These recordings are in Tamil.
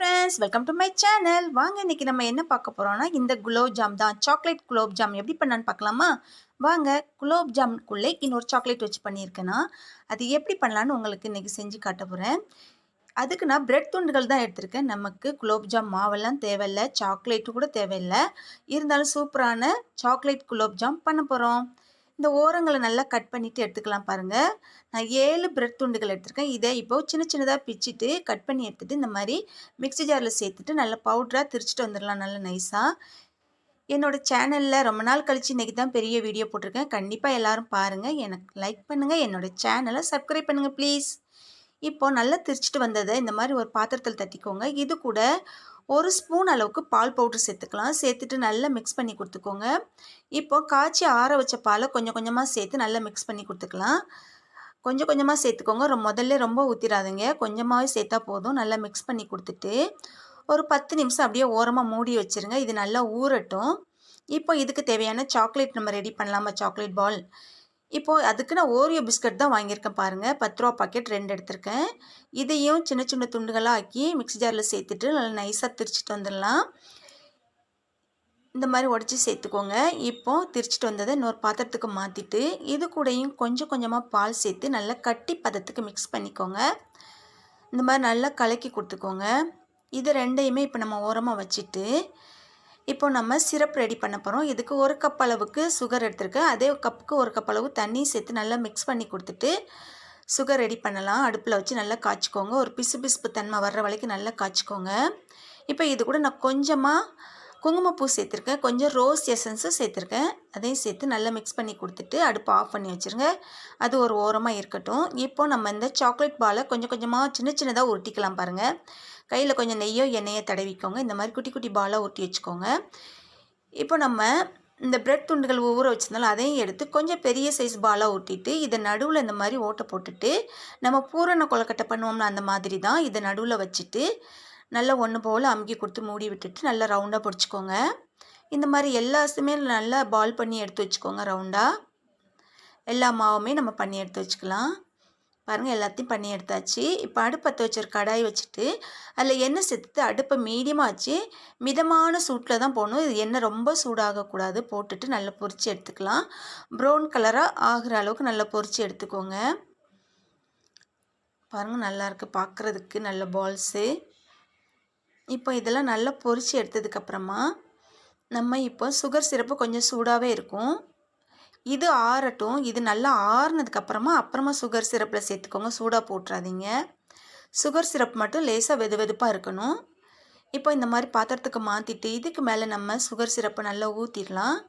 Friends, welcome to my channel. வாங்க இன்றைக்கி நம்ம என்ன பார்க்க போகிறோம்னா, இந்த குலோப் ஜாம் தான். சாக்லேட் குலோப் ஜாம் எப்படி பண்ணலான்னு பார்க்கலாமா? வாங்க. குலோப் ஜாமுக்குள்ளே இன்னொரு சாக்லேட் வச்சு பண்ணியிருக்கேன்னா, அது எப்படி பண்ணலான்னு உங்களுக்கு இன்றைக்கி செஞ்சு காட்ட போகிறேன். அதுக்கு நான் பிரெட் துண்டுகள் தான் எடுத்திருக்கேன். நமக்கு குலோப் ஜாம் மாவெல்லாம் தேவையில்லை, சாக்லேட்டு கூட தேவையில்லை. இருந்தாலும் சூப்பரான சாக்லேட் குலோப் ஜாம் பண்ண போகிறோம். இந்த ஓரங்களை நல்லா கட் பண்ணிவிட்டு எடுத்துக்கலாம் பாருங்கள். நான் 7 பிரெட் துண்டுகள் எடுத்திருக்கேன். இதை இப்போது சின்ன சின்னதாக பிச்சுட்டு கட் பண்ணி எடுத்துகிட்டு இந்த மாதிரி மிக்ஸி ஜாரில் சேர்த்துட்டு நல்லா பவுடராக திரிச்சிட்டு வந்துடலாம், நல்லா நைஸாக. என்னோடய சேனலில் ரொம்ப நாள் கழித்து இன்றைக்கி தான் பெரிய வீடியோ போட்டிருக்கேன். கண்டிப்பாக எல்லோரும் பாருங்கள், எனக்கு லைக் பண்ணுங்கள், என்னோடய சேனலை சப்ஸ்கிரைப் பண்ணுங்கள் ப்ளீஸ். இப்போது நல்லா திரிச்சிட்டு வந்ததை இந்த மாதிரி ஒரு பாத்திரத்தில் தட்டிக்கோங்க. இது கூட 1 ஸ்பூன் அளவுக்கு பால் பவுடர் சேர்த்துக்கலாம். சேர்த்துட்டு நல்லா மிக்ஸ் பண்ணி கொடுத்துக்கோங்க. இப்போது காய்ச்சி ஆற வச்ச பாலை கொஞ்சம் கொஞ்சமாக சேர்த்து நல்லா மிக்ஸ் பண்ணி கொடுத்துக்கலாம். கொஞ்சம் கொஞ்சமாக சேர்த்துக்கோங்க. முதல்ல ரொம்ப ஊற்றிடாதீங்க, கொஞ்சமாகவே சேர்த்தா போதும். நல்லா மிக்ஸ் பண்ணி கொடுத்துட்டு ஒரு 10 நிமிஷம் அப்படியே ஓரமாக மூடி வச்சுருங்க. இது நல்லா ஊறட்டும். இப்போ இதுக்கு தேவையான சாக்லேட் நம்ம ரெடி பண்ணலாமா, சாக்லேட் பால். இப்போது அதுக்கு நான் ஓரியோ பிஸ்கட் தான் வாங்கியிருக்கேன் பாருங்கள். 10 ரூபா பாக்கெட் 2 எடுத்திருக்கேன். இதையும் சின்ன சின்ன துண்டுகளாக ஆக்கி மிக்ஸி ஜாரில் சேர்த்துட்டு நல்லா நைஸாக திரிச்சிட்டு வந்துடலாம். இந்த மாதிரி உடச்சி சேர்த்துக்கோங்க. இப்போது திரிச்சிட்டு வந்ததை இன்னொரு பாத்திரத்துக்கு மாற்றிட்டு இது கூடயும் கொஞ்சம் கொஞ்சமாக பால் சேர்த்து நல்லா கட்டி பதத்துக்கு மிக்ஸ் பண்ணிக்கோங்க. இந்த மாதிரி நல்லா கலக்கி கொடுத்துக்கோங்க. இது ரெண்டையுமே இப்போ நம்ம ஓரமாக வச்சுட்டு இப்போ நம்ம சிரப் ரெடி பண்ண போகிறோம். இதுக்கு 1 கப் அளவுக்கு சுகர் எடுத்துருக்கேன். அதே கப்புக்கு 1 கப் அளவு தண்ணி சேர்த்து நல்லா மிக்ஸ் பண்ணி கொடுத்துட்டு சுகர் ரெடி பண்ணலாம். அடுப்பில் வச்சு நல்லா காய்ச்சிக்கோங்க. ஒரு பிசுபிசுப்பு தன்மை வர்ற வரைக்கும் நல்லா காய்ச்சிக்கோங்க. இப்போ இது கூட நான் கொஞ்சமாக குங்குமப்பூ சேர்த்துருக்கேன், கொஞ்சம் ரோஸ் எசன்ஸும் சேர்த்துருக்கேன். அதையும் சேர்த்து நல்லா மிக்ஸ் பண்ணி கொடுத்துட்டு அடுப்பை ஆஃப் பண்ணி வச்சுருங்க. அது ஒரு ஓரமாக இருக்கட்டும். இப்போ நம்ம இந்த சாக்லேட் பாலை கொஞ்சம் கொஞ்சமாக சின்ன சின்னதாக உருட்டிக்கலாம் பாருங்கள். கையில் கொஞ்சம் நெய்யோ எண்ணெயோ தடவிக்கோங்க. இந்த மாதிரி குட்டி குட்டி பாலாக உருட்டி வச்சுக்கோங்க. இப்போ நம்ம இந்த பிரெட் துண்டுகள் ஊற வச்சிருந்தாலும் அதையும் எடுத்து கொஞ்சம் பெரிய சைஸ் பாலாக ஊட்டிட்டு இதை நடுவில் இந்த மாதிரி ஓட்டை போட்டுட்டு நம்ம பூரண கொழுக்கட்டை பண்ணுவோம்னா அந்த மாதிரி தான் இதை நடுவில் வச்சுட்டு நல்லா ஒன்று போல் அமுக்கி கொடுத்து மூடி விட்டுட்டு நல்லா ரவுண்டாக பிடிச்சிக்கோங்க. இந்த மாதிரி எல்லாத்தையுமே நல்லா பால் பண்ணி எடுத்து வச்சுக்கோங்க. ரவுண்டாக எல்லா மாவுமே நம்ம பண்ணி எடுத்து வச்சுக்கலாம். பாருங்கள், எல்லாத்தையும் பண்ணி எடுத்தாச்சு. இப்போ அடுப்பத்தை வச்சுருக்க கடாய் வச்சுட்டு அதில் எண்ணெய் சேர்த்து அடுப்பை மீடியமாக வச்சு மிதமான சூட்டில் தான் போடணும். இது எண்ணெய் ரொம்ப சூடாகக்கூடாது. போட்டுட்டு நல்லா பொரித்து எடுத்துக்கலாம். ப்ரௌன் கலராக ஆகிற அளவுக்கு நல்லா பொரித்து எடுத்துக்கோங்க. பாருங்கள், நல்லாயிருக்கு பார்க்குறதுக்கு நல்ல பால்ஸு. இப்போ இதெல்லாம் நல்லா பொரித்து எடுத்ததுக்கப்புறமா நம்ம இப்போ சுகர் சிரப்பு கொஞ்சம் சூடாகவே இருக்கும், இது ஆறட்டும். இது நல்லா ஆறுனதுக்கப்புறமா சுகர் சிரப்பில் சேர்த்துக்கோங்க. சூடாக போட்டுறாதீங்க. சுகர் சிரப் மட்டும் லேசாக வெது வெதுப்பாக இருக்கணும். இப்போ இந்த மாதிரி பாத்திரத்துக்கு மாற்றிட்டு இதுக்கு மேலே நம்ம சுகர் சிரப்பை நல்லா ஊற்றிடலாம்.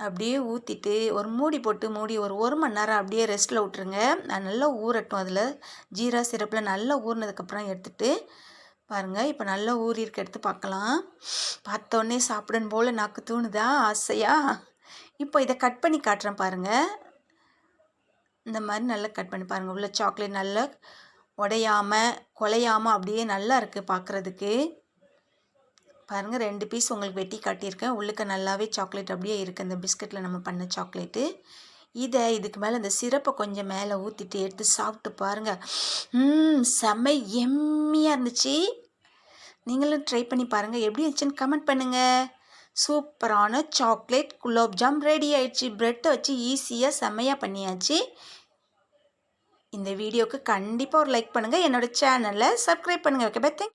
அப்படியே ஊற்றிட்டு ஒரு மூடி போட்டு மூடி ஒரு 1 மணி நேரம் அப்படியே ரெஸ்ட்டில் விட்டுருங்க. நல்லா ஊறட்டும். அதில் ஜீரா சிரப்பில் நல்லா ஊறினதுக்கப்புறம் எடுத்துகிட்டு பாருங்கள். இப்போ நல்லா ஊறியிருக்க எடுத்து பார்க்கலாம். பார்த்தோன்னே சாப்பிடணும் போல் நாக்கு தூணுதா ஆசையாக. இப்போ இதை கட் பண்ணி காட்டுறேன் பாருங்கள். இந்த மாதிரி நல்லா கட் பண்ணி பாருங்கள். உள்ள சாக்லேட் நல்லா உடையாமல் குலையாமல் அப்படியே நல்லா இருக்குது பார்க்குறதுக்கு. பாருங்கள், 2 பீஸ் உங்களுக்கு வெட்டி காட்டியிருக்கேன். உள்ளுக்க நல்லாவே சாக்லேட் அப்படியே இருக்குது. இந்த பிஸ்கட்டில் நம்ம பண்ண சாக்லேட்டு. இதுக்கு மேலே இந்த சிரப்பை கொஞ்சம் மேலே ஊற்றிட்டு எடுத்து சாப்பிட்டு பாருங்கள். செம்ம எம்மியாக இருந்துச்சு. நீங்களும் ட்ரை பண்ணி பாருங்கள். எப்படி இருந்துச்சுன்னு கமெண்ட் பண்ணுங்கள். சூப்பரான சாக்லேட் குலோப் ஜாம் ரெடி ஆயிடுச்சு. ப்ரெட்டை வச்சு ஈஸியாக செம்மையாக பண்ணியாச்சு. இந்த வீடியோவுக்கு கண்டிப்பாக ஒரு லைக் பண்ணுங்கள். என்னோடய சேனலை சப்ஸ்கிரைப் பண்ணுங்கள். Okay, bye. தேங்க்யூ.